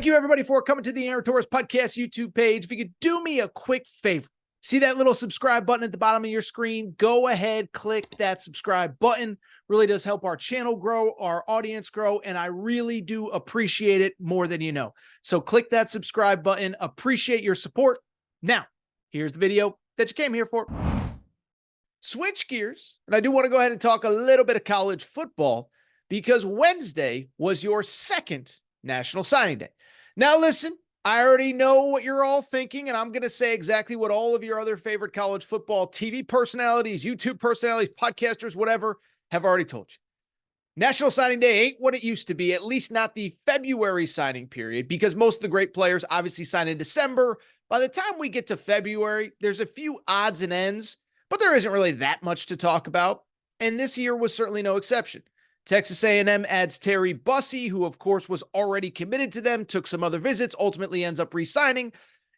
Thank you, everybody, for coming to the Aaron Torres Podcast YouTube page. If you could do me a quick favor, see that little subscribe button at the bottom of your screen? Go ahead, click that subscribe button. Really does help our channel grow, our audience grow, and I really do appreciate it more than you know. So click that subscribe button. Appreciate your support. Now, here's the video that you came here for. Switch gears, and I do want to go ahead and talk a little bit of college football because Wednesday was your second National Signing Day. Now, listen, I already know what you're all thinking, and I'm going to say exactly what all of your other favorite college football TV personalities, YouTube personalities, podcasters, whatever, have already told you. National Signing Day ain't what it used to be, at least not the February signing period, because most of the great players obviously sign in December. By the time we get to February, there's a few odds and ends, but there isn't really that much to talk about, and this year was certainly no exception. Texas A&M adds Terry Bussey, who of course was already committed to them, took some other visits, ultimately ends up re-signing.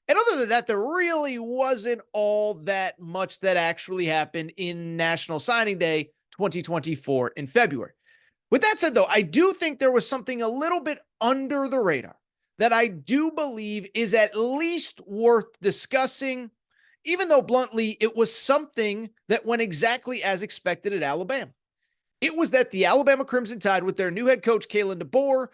And other than that, there really wasn't all that much that actually happened in National Signing Day 2024 in February. With that said, though, I do think there was something a little bit under the radar that I do believe is at least worth discussing, even though bluntly, it was something that went exactly as expected at Alabama. It was that the Alabama Crimson Tide, with their new head coach, Kalen Deboer,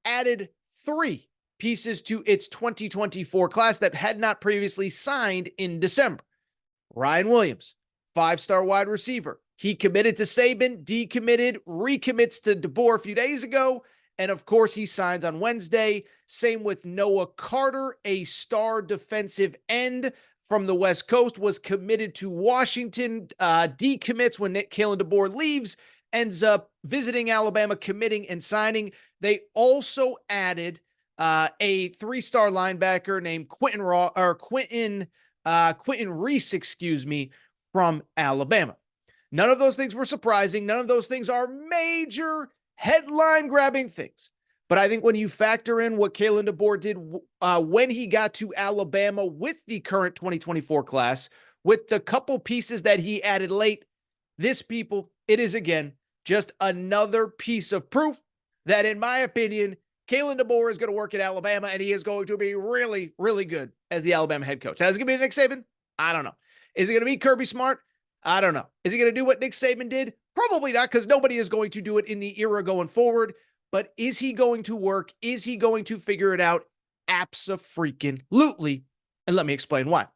added 3 pieces to its 2024 class that had not previously signed in December. Ryan Williams, 5-star wide receiver. He committed to Saban, decommitted, recommits to Deboer a few days ago, and of course he signs on Wednesday. Same with Noah Carter, a star defensive end from the West Coast, was committed to Washington, decommits when Kalen Deboer leaves, ends up visiting Alabama, committing and signing. They also added a 3-star linebacker named Quentin Reese, from Alabama. None of those things were surprising. None of those things are major headline-grabbing things. But I think when you factor in what Kalen Deboer did when he got to Alabama with the current 2024 class, with the couple pieces that he added late, it is, again, just another piece of proof that, in my opinion, Kalen Deboer is going to work at Alabama, and he is going to be really, really good as the Alabama head coach. Now, is it going to be Nick Saban? I don't know. Is it going to be Kirby Smart? I don't know. Is he going to do what Nick Saban did? Probably not, because nobody is going to do it in the era going forward. But is he going to work? Is he going to figure it out? Abso-freaking-lutely. And let me explain why.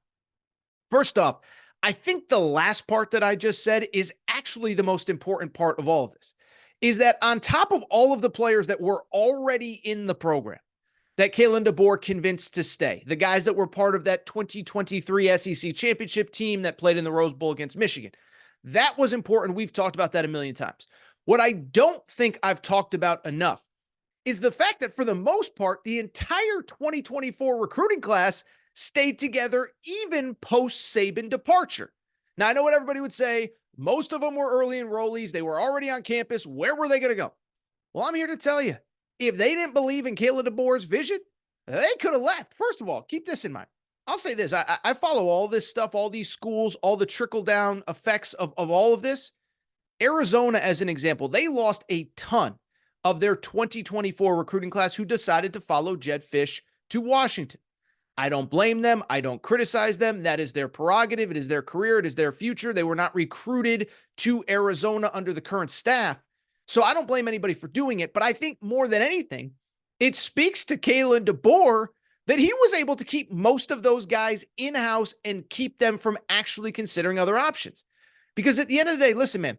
First off, I think the last part that I just said is actually the most important part of all of this, is that on top of all of the players that were already in the program that Kalen Deboer convinced to stay, the guys that were part of that 2023 SEC championship team that played in the Rose Bowl against Michigan, that was important. We've talked about that a million times. What I don't think I've talked about enough is the fact that for the most part, the entire 2024 recruiting class stayed together even post-Saban departure. Now, I know what everybody would say. Most of them were early enrollees. They were already on campus. Where were they going to go? Well, I'm here to tell you, if they didn't believe in Kalen Deboer's vision, they could have left. First of all, keep this in mind. I'll say this. I follow all this stuff, all these schools, all the trickle-down effects of all of this. Arizona, as an example, they lost a ton of their 2024 recruiting class who decided to follow Jedd Fisch to Washington. I don't blame them. I don't criticize them. That is their prerogative. It is their career. It is their future. They were not recruited to Arizona under the current staff. So I don't blame anybody for doing it. But I think more than anything, it speaks to Kalen Deboer that he was able to keep most of those guys in-house and keep them from actually considering other options. Because at the end of the day, listen, man,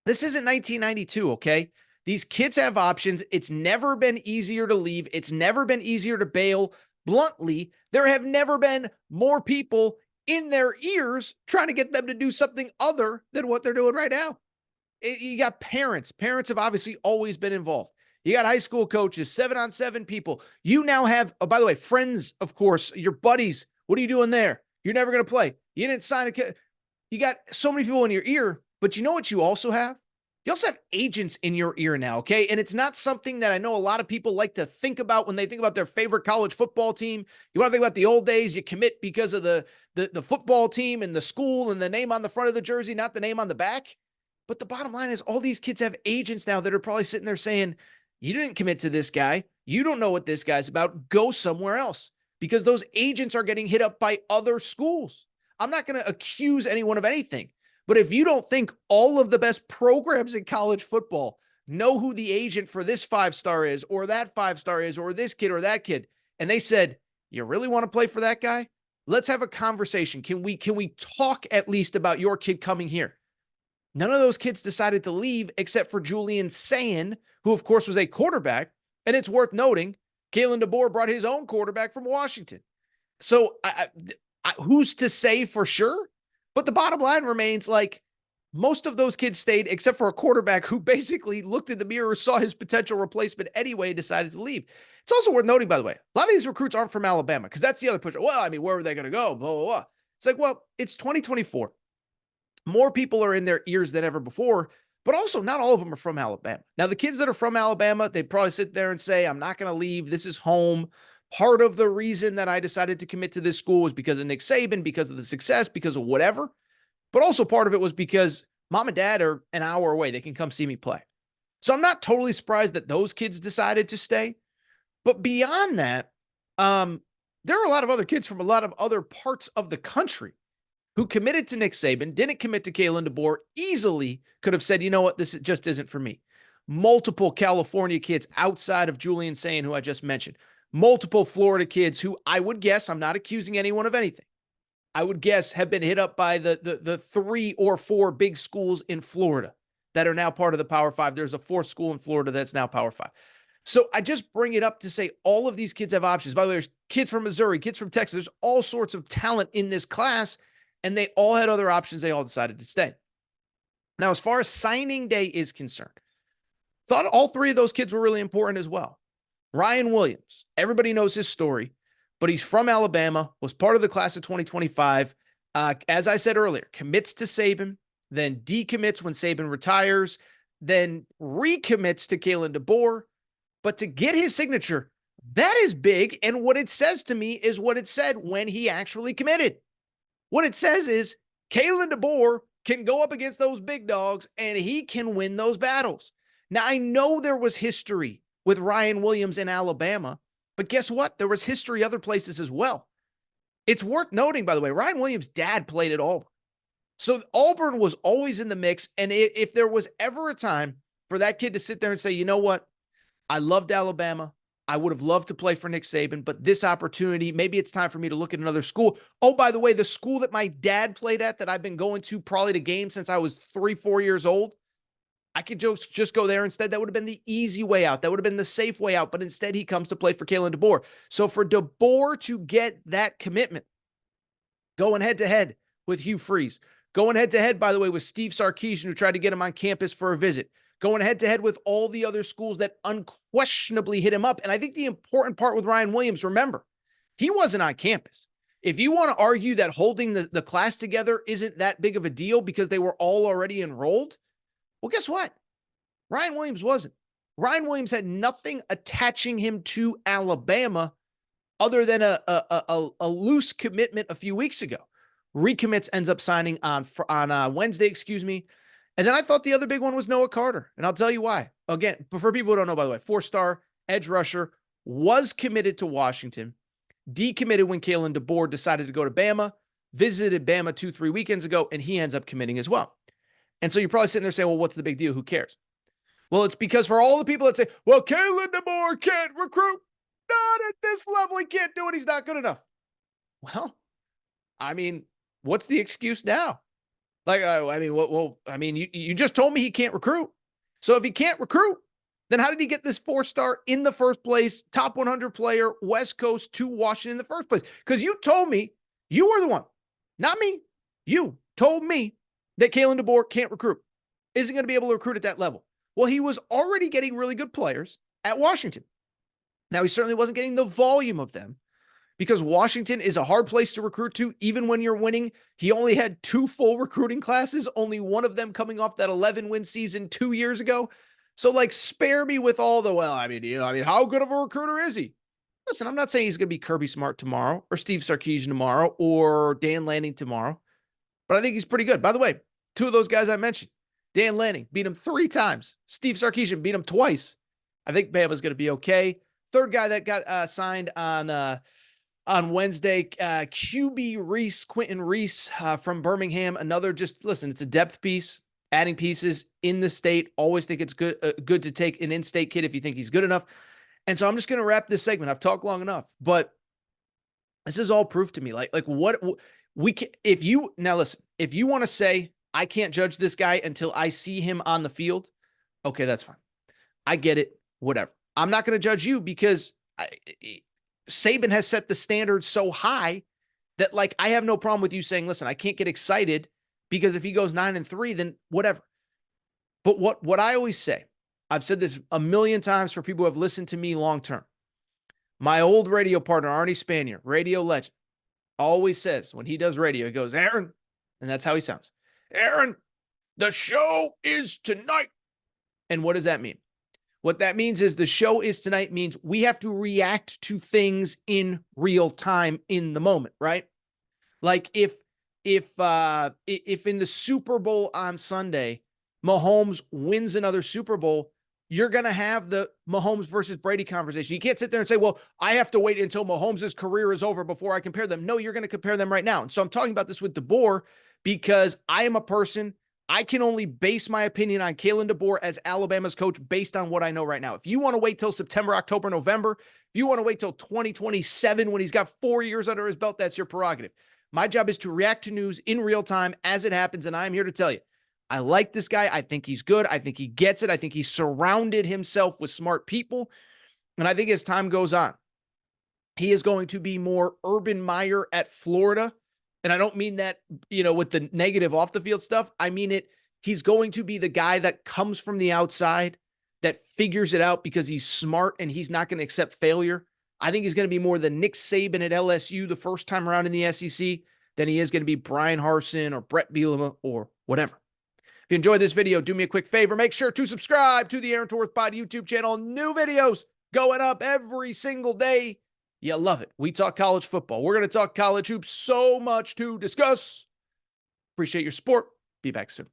this isn't 1992, okay? These kids have options. It's never been easier to leave. It's never been easier to bail. Bluntly, there have never been more people in their ears trying to get them to do something other than what they're doing right now. You got parents. Parents have obviously always been involved. You got high school coaches, 7-on-7 people. You now have, oh, by the way, friends, of course, your buddies. What are you doing there? You're never going to play. You didn't sign a kid. You got so many people in your ear, but you know what you also have? You also have agents in your ear now, okay? And it's not something that I know a lot of people like to think about when they think about their favorite college football team. You want to think about the old days, you commit because of the football team and the school and the name on the front of the jersey, not the name on the back. But the bottom line is all these kids have agents now that are probably sitting there saying, you didn't commit to this guy. You don't know what this guy's about. Go somewhere else because those agents are getting hit up by other schools. I'm not going to accuse anyone of anything, but if you don't think all of the best programs in college football know who the agent for this 5-star is or that 5-star is or this kid or that kid, and they said, you really want to play for that guy? Let's have a conversation. Can we talk at least about your kid coming here? None of those kids decided to leave except for Julian Sayin, who of course was a quarterback. And it's worth noting, Kalen Deboer brought his own quarterback from Washington. So who's to say for sure? But the bottom line remains, like, most of those kids stayed except for a quarterback who basically looked in the mirror, saw his potential replacement anyway, decided to leave. It's also worth noting, by the way, a lot of these recruits aren't from Alabama because that's the other push. Well, I mean, where are they going to go? Blah, blah, blah. It's like, well, it's 2024. More people are in their ears than ever before, but also not all of them are from Alabama. Now, the kids that are from Alabama, they'd probably sit there and say, I'm not going to leave. This is home. Part of the reason that I decided to commit to this school was because of Nick Saban, because of the success, because of whatever. But also part of it was because mom and dad are an hour away. They can come see me play. So I'm not totally surprised that those kids decided to stay. But beyond that, there are a lot of other kids from a lot of other parts of the country who committed to Nick Saban, didn't commit to Kalen DeBoer, easily could have said, you know what, this just isn't for me. Multiple California kids outside of Julian Sayin, who I just mentioned. Multiple Florida kids who I would guess, I'm not accusing anyone of anything, I would guess have been hit up by the 3 or 4 big schools in Florida that are now part of the Power 5. There's a 4th school in Florida that's now Power 5. So I just bring it up to say all of these kids have options. By the way, there's kids from Missouri, kids from Texas. There's all sorts of talent in this class, and they all had other options. They all decided to stay. Now, as far as signing day is concerned, thought all 3 of those kids were really important as well. Ryan Williams, everybody knows his story, but he's from Alabama, was part of the class of 2025. As I said earlier, commits to Saban, then decommits when Saban retires, then recommits to Kalen DeBoer. But to get his signature, that is big. And what it says to me is what it said when he actually committed. What it says is Kalen DeBoer can go up against those big dogs and he can win those battles. Now, I know there was history with Ryan Williams in Alabama, but guess what? There was history other places as well. It's worth noting, by the way, Ryan Williams' dad played at Auburn. So Auburn was always in the mix. And if there was ever a time for that kid to sit there and say, you know what? I loved Alabama. I would have loved to play for Nick Saban, but this opportunity, maybe it's time for me to look at another school. Oh, by the way, the school that my dad played at that I've been going to probably to games since I was 3-4 years old, I could just go there instead. That would have been the easy way out. That would have been the safe way out, but instead he comes to play for Kalen DeBoer. So for DeBoer to get that commitment, going head-to-head with Hugh Freeze, going head-to-head, by the way, with Steve Sarkisian, who tried to get him on campus for a visit, going head-to-head with all the other schools that unquestionably hit him up. And I think the important part with Ryan Williams, remember, he wasn't on campus. If you want to argue that holding the class together isn't that big of a deal because they were all already enrolled, well, guess what? Ryan Williams wasn't. Ryan Williams had nothing attaching him to Alabama other than a loose commitment a few weeks ago. Recommits, ends up signing on Wednesday, And then I thought the other big one was Noah Carter. And I'll tell you why. Again, for people who don't know, by the way, 4-star edge rusher, was committed to Washington, decommitted when Kalen DeBoer decided to go to Bama, visited Bama 2-3 weekends ago, and he ends up committing as well. And so you're probably sitting there saying, well, what's the big deal? Who cares? Well, it's because for all the people that say, well, Kalen DeBoer can't recruit. Not at this level. He can't do it. He's not good enough. Well, I mean, what's the excuse now? Like, you just told me he can't recruit. So if he can't recruit, then how did he get this 4-star in the first place, top 100 player, West Coast to Washington in the first place? Because you told me, you were the one, not me. You told me that Kalen DeBoer can't recruit, isn't going to be able to recruit at that level. Well, he was already getting really good players at Washington. Now, he certainly wasn't getting the volume of them, because Washington is a hard place to recruit to, even when you're winning. He only had 2 full recruiting classes, only one of them coming off that 11-win season 2 years ago. So, like, spare me with all the, how good of a recruiter is he? Listen, I'm not saying he's going to be Kirby Smart tomorrow or Steve Sarkisian tomorrow or Dan Lanning tomorrow, but I think he's pretty good. By the way, 2 of those guys I mentioned, Dan Lanning beat him 3 times. Steve Sarkisian beat him twice. I think Bama's going to be okay. third guy that got signed on Wednesday, QB Reese, Quentin Reese from Birmingham. Another, just listen, it's a depth piece, adding pieces in the state. Always think it's good to take an in-state kid if you think he's good enough. And so I'm just going to wrap this segment. I've talked long enough, but this is all proof to me. Like what we can, if you want to say I can't judge this guy until I see him on the field, okay, that's fine. I get it. Whatever. I'm not going to judge you because Saban has set the standard so high that, like, I have no problem with you saying, listen, I can't get excited because if he goes 9-3, then whatever. But what I always say, I've said this a million times for people who have listened to me long-term. My old radio partner, Arnie Spanier, radio legend, always says when he does radio, he goes, Aaron, and that's how he sounds. Aaron, the show is tonight. And what does that mean? What that means is the show is tonight means we have to react to things in real time in the moment, right? Like if in the Super Bowl on Sunday, Mahomes wins another Super Bowl, you're going to have the Mahomes versus Brady conversation. You can't sit there and say, well, I have to wait until Mahomes' career is over before I compare them. No, you're going to compare them right now. And so I'm talking about this with Deboer because I am a person, I can only base my opinion on Kalen Deboer as Alabama's coach based on what I know right now. If you want to wait till September, October, November, if you want to wait till 2027 when he's got 4 years under his belt, that's your prerogative. My job is to react to news in real time as it happens, and I'm here to tell you, I like this guy. I think he's good. I think he gets it. I think he's surrounded himself with smart people, and I think as time goes on, he is going to be more Urban Meyer at Florida. And I don't mean that, with the negative off the field stuff. I mean it. He's going to be the guy that comes from the outside, that figures it out because he's smart and he's not going to accept failure. I think he's going to be more the Nick Saban at LSU the first time around in the SEC than he is going to be Brian Harsin or Brett Bielema or whatever. If you enjoyed this video, do me a quick favor. Make sure to subscribe to the Aaron Torres Pod YouTube channel. New videos going up every single day. You love it. We talk college football. We're going to talk college hoops. So much to discuss. Appreciate your support. Be back soon.